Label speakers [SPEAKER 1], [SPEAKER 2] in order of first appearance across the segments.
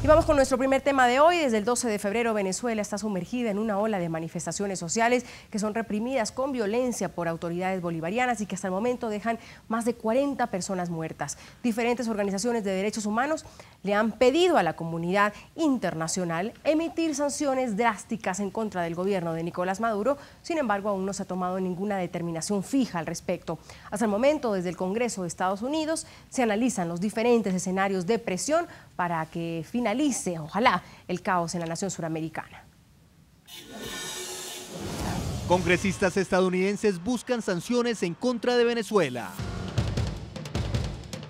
[SPEAKER 1] Y vamos con nuestro primer tema de hoy. Desde el 12 de febrero, Venezuela está sumergida en una ola de manifestaciones sociales que son reprimidas con violencia por autoridades bolivarianas y que hasta el momento dejan más de 40 personas muertas. Diferentes organizaciones de derechos humanos le han pedido a la comunidad internacional emitir sanciones drásticas en contra del gobierno de Nicolás Maduro. Sin embargo, aún no se ha tomado ninguna determinación fija al respecto. Hasta el momento, desde el Congreso de Estados Unidos, se analizan los diferentes escenarios de presión para que finalice, ojalá, el caos en la nación suramericana.
[SPEAKER 2] Congresistas estadounidenses buscan sanciones en contra de Venezuela.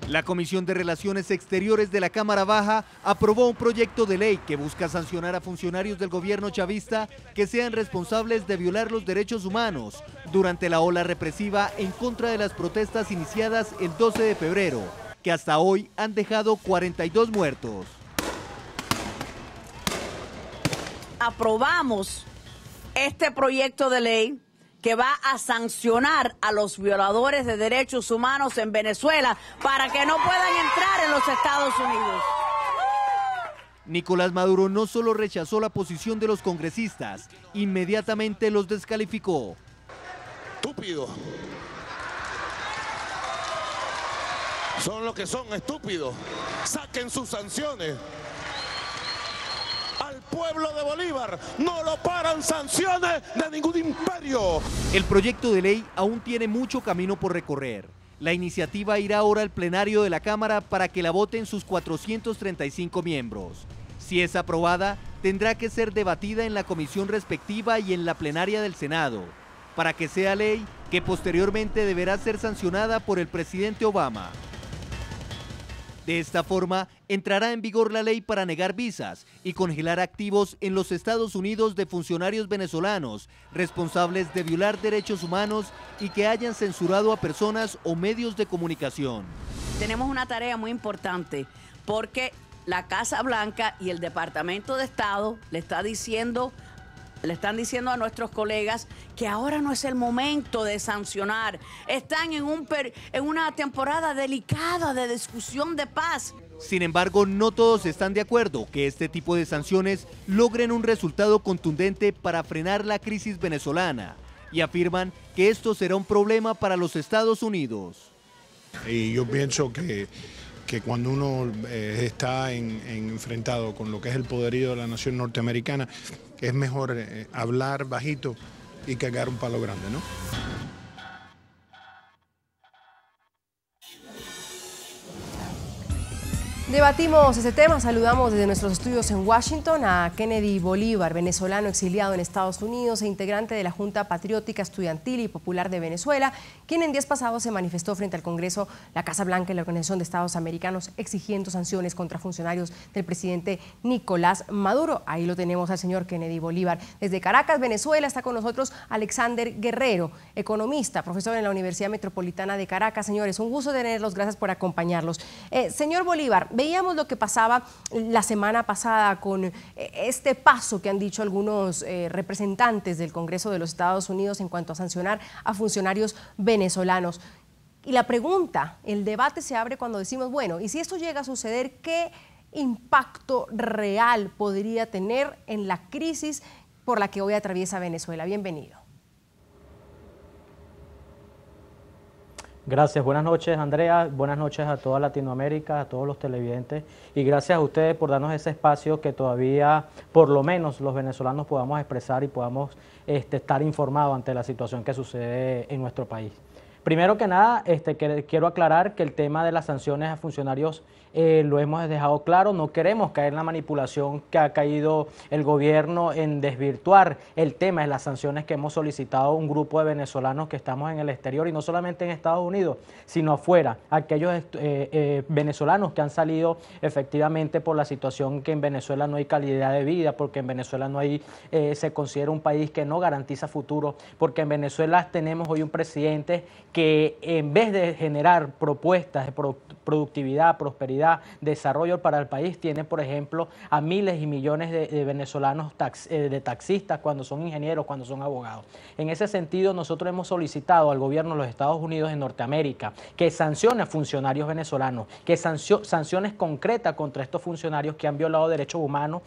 [SPEAKER 2] La Comisión de Relaciones Exteriores de la Cámara Baja aprobó un proyecto de ley que busca sancionar a funcionarios del gobierno chavista que sean responsables de violar los derechos humanos durante la ola represiva en contra de las protestas iniciadas el 12 de febrero, que hasta hoy han dejado 42 muertos.
[SPEAKER 3] Aprobamos este proyecto de ley que va a sancionar a los violadores de derechos humanos en Venezuela para que no puedan entrar en los Estados Unidos.
[SPEAKER 2] Nicolás Maduro no solo rechazó la posición de los congresistas, inmediatamente los descalificó.
[SPEAKER 4] Estúpidos. Son los que son estúpidos. Saquen sus sanciones. Al pueblo de Bolívar no lo paran sanciones de ningún imperio.
[SPEAKER 2] El proyecto de ley aún tiene mucho camino por recorrer. La iniciativa irá ahora al plenario de la Cámara para que la voten sus 435 miembros. Si es aprobada, tendrá que ser debatida en la comisión respectiva y en la plenaria del Senado, para que sea ley que posteriormente deberá ser sancionada por el presidente Obama. De esta forma, entrará en vigor la ley para negar visas y congelar activos en los Estados Unidos de funcionarios venezolanos responsables de violar derechos humanos y que hayan censurado a personas o medios de comunicación.
[SPEAKER 3] Tenemos una tarea muy importante porque la Casa Blanca y el Departamento de Estado le están diciendo a nuestros colegas que ahora no es el momento de sancionar. Están en una temporada delicada de discusión de paz.
[SPEAKER 2] Sin embargo, no todos están de acuerdo que este tipo de sanciones logren un resultado contundente para frenar la crisis venezolana y afirman que esto será un problema para los Estados Unidos.
[SPEAKER 5] Y yo pienso que cuando uno está enfrentado con lo que es el poderío de la nación norteamericana, es mejor hablar bajito y cagar un palo grande, ¿no?
[SPEAKER 1] Debatimos este tema, saludamos desde nuestros estudios en Washington a Kennedy Bolívar, venezolano exiliado en Estados Unidos e integrante de la Junta Patriótica Estudiantil y Popular de Venezuela, quien en días pasados se manifestó frente al Congreso, la Casa Blanca y la Organización de Estados Americanos exigiendo sanciones contra funcionarios del presidente Nicolás Maduro. Ahí lo tenemos al señor Kennedy Bolívar. Desde Caracas, Venezuela, está con nosotros Alexander Guerrero, economista, profesor en la Universidad Metropolitana de Caracas. Señores, un gusto tenerlos, gracias por acompañarlos. Señor Bolívar, veíamos lo que pasaba la semana pasada con este paso que han dicho algunos representantes del Congreso de los Estados Unidos en cuanto a sancionar a funcionarios venezolanos. Y la pregunta, el debate se abre cuando decimos, bueno, y si esto llega a suceder, ¿qué impacto real podría tener en la crisis por la que hoy atraviesa Venezuela? Bienvenido.
[SPEAKER 6] Gracias, buenas noches Andrea, buenas noches a toda Latinoamérica, a todos los televidentes y gracias a ustedes por darnos ese espacio que todavía por lo menos los venezolanos podamos expresar y podamos estar informados ante la situación que sucede en nuestro país. Primero que nada, quiero aclarar que el tema de las sanciones a funcionarios lo hemos dejado claro, no queremos caer en la manipulación que ha caído el gobierno en desvirtuar el tema de las sanciones que hemos solicitado un grupo de venezolanos que estamos en el exterior y no solamente en Estados Unidos, sino afuera, aquellos venezolanos que han salido efectivamente por la situación que en Venezuela no hay calidad de vida, porque en Venezuela no hay, se considera un país que no garantiza futuro, porque en Venezuela tenemos hoy un presidente que en vez de generar propuestas de productividad, prosperidad, prosperidad, desarrollo para el país, tiene, por ejemplo, a miles y millones de venezolanos de taxistas, cuando son ingenieros, cuando son abogados. En ese sentido, nosotros hemos solicitado al gobierno de los Estados Unidos en Norteamérica que sancione a funcionarios venezolanos, que sanciones concretas contra estos funcionarios que han violado derechos humanos,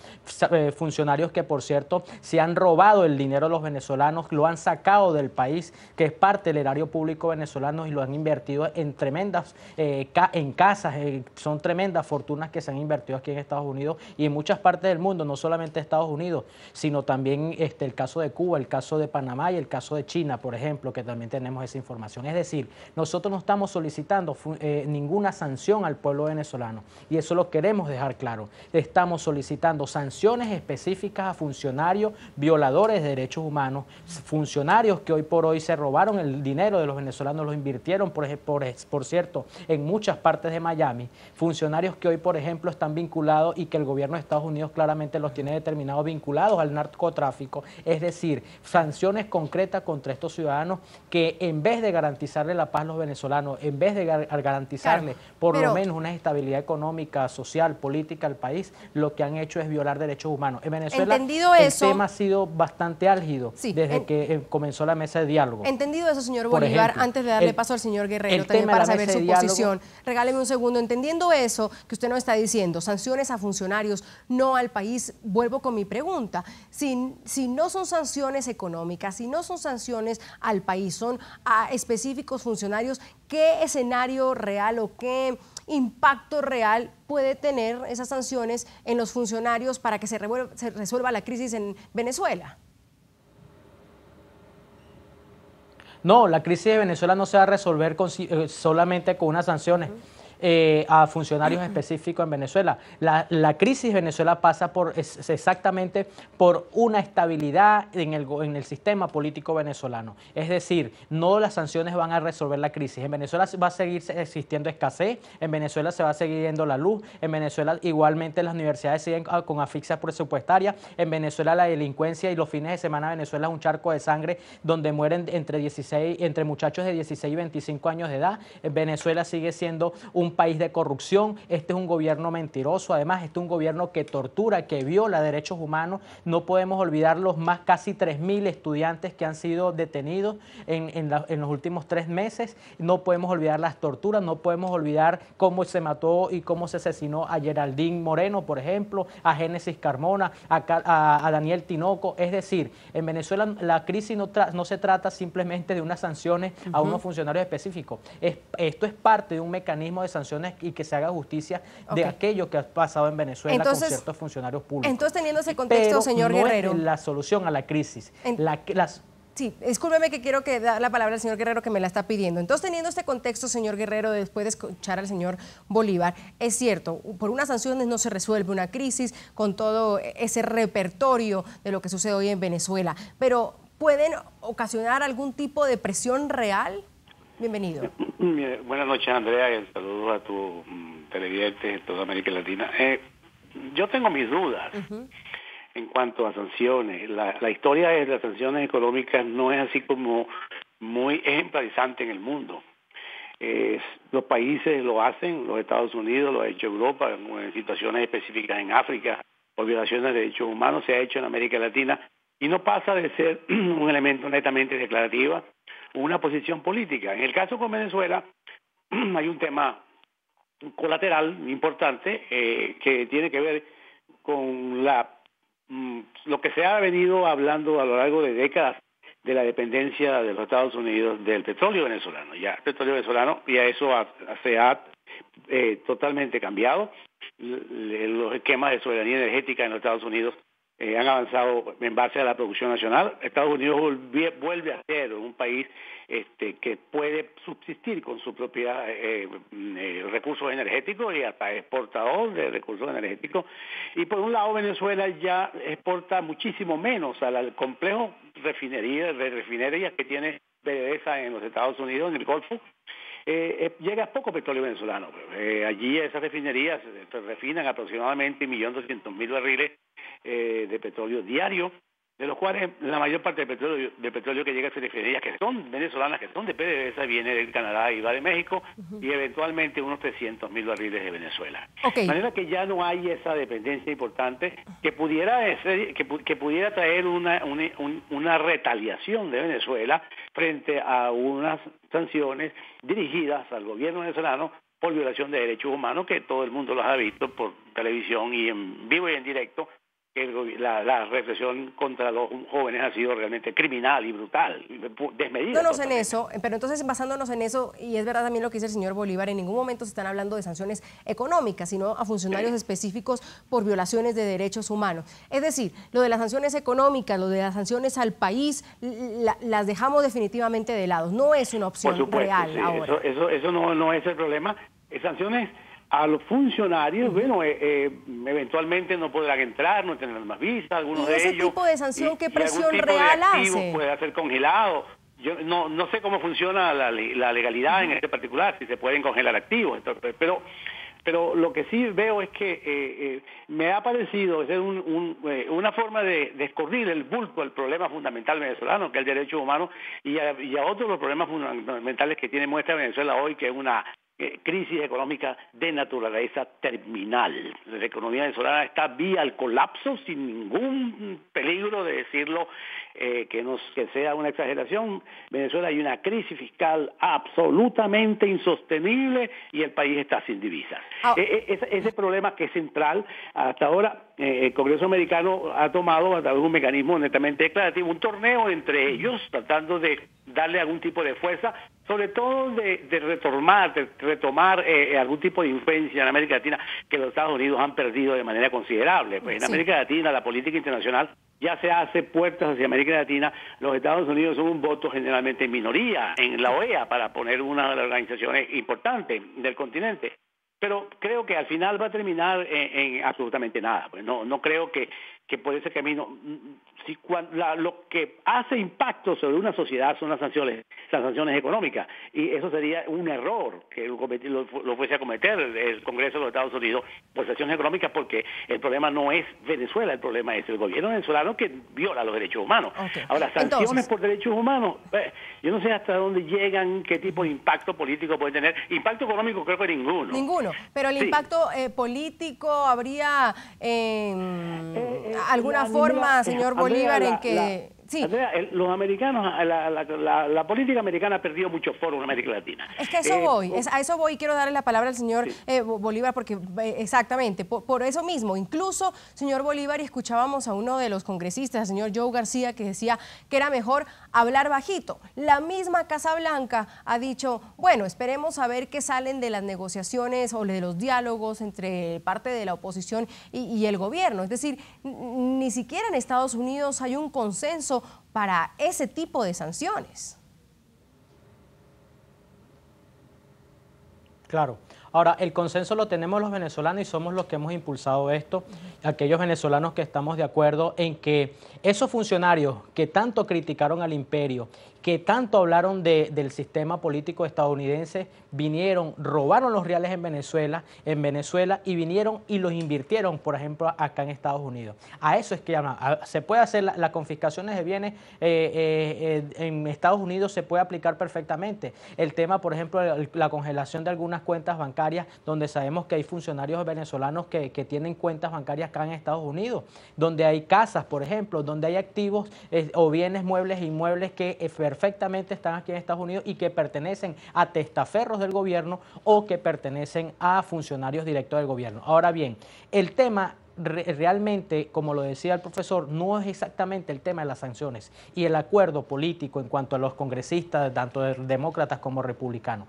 [SPEAKER 6] funcionarios que, por cierto, se han robado el dinero de los venezolanos, lo han sacado del país, que es parte del erario público venezolano, y lo han invertido en tremendas, en casas, son tremendas fortunas que se han invertido aquí en Estados Unidos y en muchas partes del mundo, no solamente Estados Unidos, sino también el caso de Cuba, el caso de Panamá y el caso de China, por ejemplo, que también tenemos esa información. Es decir, nosotros no estamos solicitando ninguna sanción al pueblo venezolano, y eso lo queremos dejar claro. Estamos solicitando sanciones específicas a funcionarios violadores de derechos humanos, funcionarios que hoy por hoy se robaron el dinero de los venezolanos, lo invirtieron, por cierto, en muchas partes de Miami, funcionarios que hoy, por ejemplo, están vinculados y que el gobierno de Estados Unidos claramente los tiene determinados vinculados al narcotráfico. Es decir, sanciones concretas contra estos ciudadanos que, en vez de garantizarle la paz a los venezolanos, en vez de garantizarle por lo menos una estabilidad económica, social, política al país, lo que han hecho es violar derechos humanos. En Venezuela el tema ha sido bastante álgido desde que comenzó la mesa de diálogo.
[SPEAKER 1] Entendido eso, señor Bolívar, antes de darle paso al señor Guerrero también para saber su posición, regáleme un segundo. Entendiendo eso que usted nos está diciendo, sanciones a funcionarios, no al país, vuelvo con mi pregunta. Si no son sanciones económicas, si no son sanciones al país, son a específicos funcionarios, ¿qué escenario real o qué impacto real puede tener esas sanciones en los funcionarios para que se resuelva la crisis en Venezuela?
[SPEAKER 6] No, la crisis de Venezuela no se va a resolver solamente con unas sanciones a funcionarios específicos en Venezuela. La crisis de Venezuela pasa exactamente por una estabilidad en el sistema político venezolano. Es decir, no las sanciones van a resolver la crisis. En Venezuela va a seguir existiendo escasez, en Venezuela se va a seguir yendo la luz, en Venezuela igualmente las universidades siguen con asfixia presupuestaria, en Venezuela la delincuencia y los fines de semana Venezuela es un charco de sangre donde mueren entre muchachos de 16 y 25 años de edad. En Venezuela sigue siendo un país de corrupción, este es un gobierno mentiroso, además este es un gobierno que tortura, que viola derechos humanos. No podemos olvidar los casi 3.000 estudiantes que han sido detenidos en los últimos 3 meses, no podemos olvidar las torturas, no podemos olvidar cómo se mató y cómo se asesinó a Geraldine Moreno, por ejemplo, a Génesis Carmona, a Daniel Tinoco. Es decir, en Venezuela la crisis no se trata simplemente de unas sanciones a unos funcionarios específicos, esto es parte de un mecanismo de sanciones y que se haga justicia de aquello que ha pasado en Venezuela con ciertos funcionarios públicos.
[SPEAKER 1] Entonces, teniendo ese contexto, señor Guerrero,
[SPEAKER 6] es la solución a la crisis.
[SPEAKER 1] Sí, discúlpeme que quiero que da la palabra al señor Guerrero que me la está pidiendo. Entonces, teniendo este contexto, señor Guerrero, después de escuchar al señor Bolívar, es cierto, por unas sanciones no se resuelve una crisis con todo ese repertorio de lo que sucede hoy en Venezuela, pero ¿pueden ocasionar algún tipo de presión real? Bienvenido.
[SPEAKER 7] Buenas noches, Andrea, y saludos a tu televidente de toda América Latina. Yo tengo mis dudas en cuanto a sanciones. La historia de las sanciones económicas no es así como muy ejemplarizante en el mundo. Los países lo hacen, los Estados Unidos, lo ha hecho Europa, en situaciones específicas en África, por violaciones de derechos humanos, se ha hecho en América Latina, y no pasa de ser un elemento netamente declarativo, una posición política. En el caso con Venezuela hay un tema colateral importante que tiene que ver con lo que se ha venido hablando a lo largo de décadas de la dependencia de los Estados Unidos del petróleo venezolano. Ya el petróleo venezolano, ya eso se ha totalmente cambiado. Los esquemas de soberanía energética en los Estados Unidos han avanzado en base a la producción nacional. Estados Unidos vuelve a ser un país que puede subsistir con su propia recursos energéticos y hasta exportador de recursos energéticos. Y por un lado Venezuela ya exporta muchísimo menos al complejo refinerías que tiene PDVSA en los Estados Unidos, en el Golfo. Llega poco petróleo venezolano. Allí esas refinerías refinan aproximadamente 1.200.000 barriles de petróleo diario, de los cuales la mayor parte del petróleo que llega a refinerías que son venezolanas, que son de PDVSA, viene del Canadá y va de México, y eventualmente unos 300.000 barriles de Venezuela. De manera que ya no hay esa dependencia importante que pudiera traer una retaliación de Venezuela frente a unas sanciones dirigidas al gobierno venezolano por violación de derechos humanos, que todo el mundo los ha visto por televisión y en vivo y en directo, que la represión contra los jóvenes ha sido realmente criminal y brutal, desmedida.
[SPEAKER 1] En eso, pero entonces basándonos en eso, y es verdad también lo que dice el señor Bolívar, en ningún momento se están hablando de sanciones económicas, sino a funcionarios específicos por violaciones de derechos humanos. Es decir, lo de las sanciones económicas, lo de las sanciones al país, las dejamos definitivamente de lado. No es una opción real ahora.
[SPEAKER 7] Eso no es el problema. Sanciones a los funcionarios, bueno, eventualmente no podrán entrar, no tendrán más visa, algunos de ellos.
[SPEAKER 1] ¿Y ese tipo de sanción qué presión real hace?
[SPEAKER 7] Puede ser congelado. Yo no sé cómo funciona la legalidad en este particular, si se pueden congelar activos, entonces, pero lo que sí veo es que me ha parecido ser una forma de escurrir el bulto al problema fundamental venezolano, que es el derecho humano, y a otros de los problemas fundamentales que muestra Venezuela hoy, que es una crisis económica de naturaleza terminal. La economía venezolana está vía al colapso sin ningún peligro de decirlo, que sea una exageración. Venezuela hay una crisis fiscal absolutamente insostenible y el país está sin divisas. Ese problema que es central, hasta ahora el Congreso americano ha tomado a través de un mecanismo netamente declarativo, un torneo entre ellos, tratando de darle algún tipo de fuerza, sobre todo de retomar algún tipo de influencia en América Latina que los Estados Unidos han perdido de manera considerable. Pues en América Latina la política internacional ya se hace puertas hacia América Latina. Los Estados Unidos son un voto generalmente en minoría en la OEA, para poner una de las organizaciones importantes del continente. Pero creo que al final va a terminar en absolutamente nada. Pues no creo que por ese camino, lo que hace impacto sobre una sociedad son las sanciones económicas, y eso sería un error que lo fuese a cometer el Congreso de los Estados Unidos por sanciones económicas, porque el problema no es Venezuela, el problema es el gobierno venezolano que viola los derechos humanos. Ahora, sanciones por derechos humanos, yo no sé hasta dónde llegan, qué tipo de impacto político puede tener. Impacto económico creo que ninguno.
[SPEAKER 1] Pero el impacto político habría alguna forma, señor Bolívar, en que...
[SPEAKER 7] Andrea, los americanos, la política americana ha perdido mucho foro en América Latina.
[SPEAKER 1] Es que a eso voy, quiero darle la palabra al señor Bolívar, porque exactamente, por eso mismo, incluso, señor Bolívar, y escuchábamos a uno de los congresistas, el señor Joe García, que decía que era mejor hablar bajito. La misma Casa Blanca ha dicho, bueno, esperemos a ver qué salen de las negociaciones o de los diálogos entre parte de la oposición y el gobierno. Es decir, ni siquiera en Estados Unidos hay un consenso para ese tipo de sanciones.
[SPEAKER 6] Claro. Ahora, el consenso lo tenemos los venezolanos y somos los que hemos impulsado esto, aquellos venezolanos que estamos de acuerdo en que esos funcionarios que tanto criticaron al imperio, que tanto hablaron del sistema político estadounidense, vinieron, robaron los reales en Venezuela y vinieron y los invirtieron, por ejemplo, acá en Estados Unidos. A eso es que se puede hacer las confiscaciones de bienes en Estados Unidos, se puede aplicar perfectamente. El tema, por ejemplo, la congelación de algunas cuentas bancarias, donde sabemos que hay funcionarios venezolanos que tienen cuentas bancarias acá en Estados Unidos, donde hay casas, por ejemplo, donde hay activos o bienes muebles e inmuebles que perfectamente están aquí en Estados Unidos y que pertenecen a testaferros del gobierno o que pertenecen a funcionarios directos del gobierno. Ahora bien, el tema realmente, como lo decía el profesor, no es exactamente el tema de las sanciones y el acuerdo político en cuanto a los congresistas, tanto demócratas como republicanos.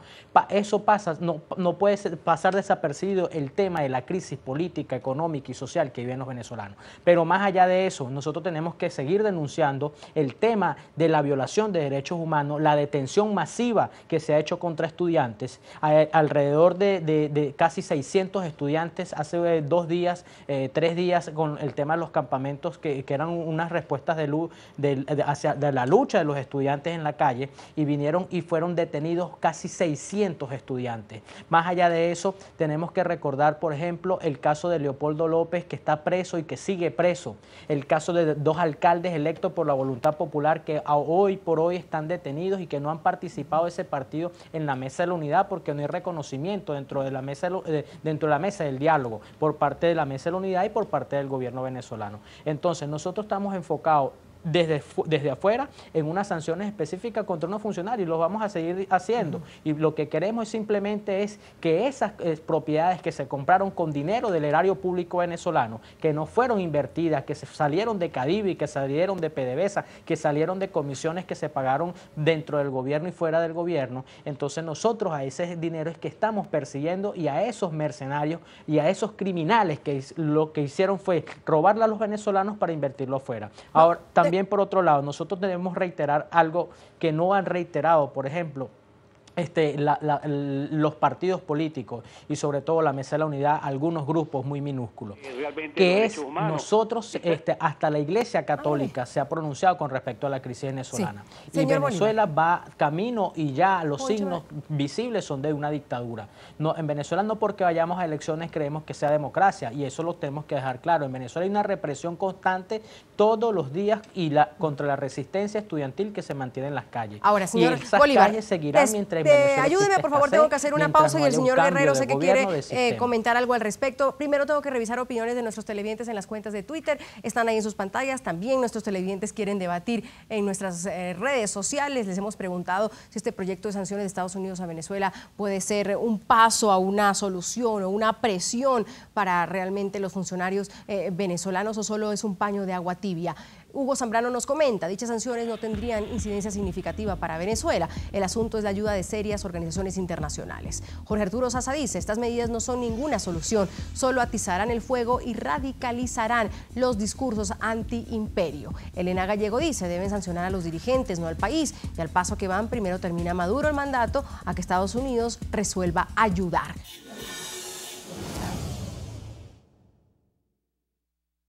[SPEAKER 6] Eso pasa, no puede pasar desapercibido el tema de la crisis política, económica y social que viven los venezolanos. Pero más allá de eso, nosotros tenemos que seguir denunciando el tema de la violación de derechos humanos, la detención masiva que se ha hecho contra estudiantes, alrededor de casi 600 estudiantes hace 2 días, 3 días con el tema de los campamentos que eran unas respuestas de la lucha de los estudiantes en la calle, y vinieron y fueron detenidos casi 600 estudiantes. Más allá de eso, tenemos que recordar, por ejemplo, el caso de Leopoldo López, que está preso y que sigue preso, el caso de 2 alcaldes electos por la voluntad popular que hoy por hoy están detenidos y que no han participado de ese partido en la mesa de la unidad porque no hay reconocimiento dentro de la mesa del diálogo por parte de la mesa de la unidad y por parte del gobierno venezolano. Entonces nosotros estamos enfocados desde afuera en unas sanciones específicas contra unos funcionarios, y lo vamos a seguir haciendo. Y lo que queremos simplemente es que esas propiedades que se compraron con dinero del erario público venezolano, que no fueron invertidas, que salieron de Cadivi, que salieron de PDVSA, que salieron de comisiones que se pagaron dentro del gobierno y fuera del gobierno, entonces nosotros a ese dinero es que estamos persiguiendo, y a esos mercenarios y a esos criminales que lo que hicieron fue robarle a los venezolanos para invertirlo afuera. Ahora, también por otro lado, nosotros debemos reiterar algo que no han reiterado, por ejemplo, los partidos políticos y sobre todo la mesa de la unidad, algunos grupos muy minúsculos, que es nosotros, hasta la Iglesia Católica se ha pronunciado con respecto a la crisis venezolana. Sí. Y Venezuela va camino, y ya los signos visibles son de una dictadura. No, en Venezuela no porque vayamos a elecciones creemos que sea democracia, y eso lo tenemos que dejar claro. En Venezuela hay una represión constante todos los días contra la resistencia estudiantil que se mantiene en las calles.
[SPEAKER 1] Ahora, señor
[SPEAKER 6] y esas
[SPEAKER 1] Bolívar,
[SPEAKER 6] calles seguirán mientras
[SPEAKER 1] ayúdeme, por favor, tengo que hacer una pausa, y el señor Guerrero sé que quiere comentar algo al respecto. Primero tengo que revisar opiniones de nuestros televidentes en las cuentas de Twitter, están ahí en sus pantallas. También nuestros televidentes quieren debatir en nuestras redes sociales. Les hemos preguntado si este proyecto de sanciones de Estados Unidos a Venezuela puede ser un paso a una solución o una presión para realmente los funcionarios venezolanos, o solo es un paño de agua tibia. Hugo Zambrano nos comenta, dichas sanciones no tendrían incidencia significativa para Venezuela. El asunto es la ayuda de serias organizaciones internacionales. Jorge Arturo Sasa dice, estas medidas no son ninguna solución, solo atizarán el fuego y radicalizarán los discursos anti-imperio. Elena Gallego dice, deben sancionar a los dirigentes, no al país, y al paso que van, primero termina Maduro el mandato a que Estados Unidos resuelva ayudar.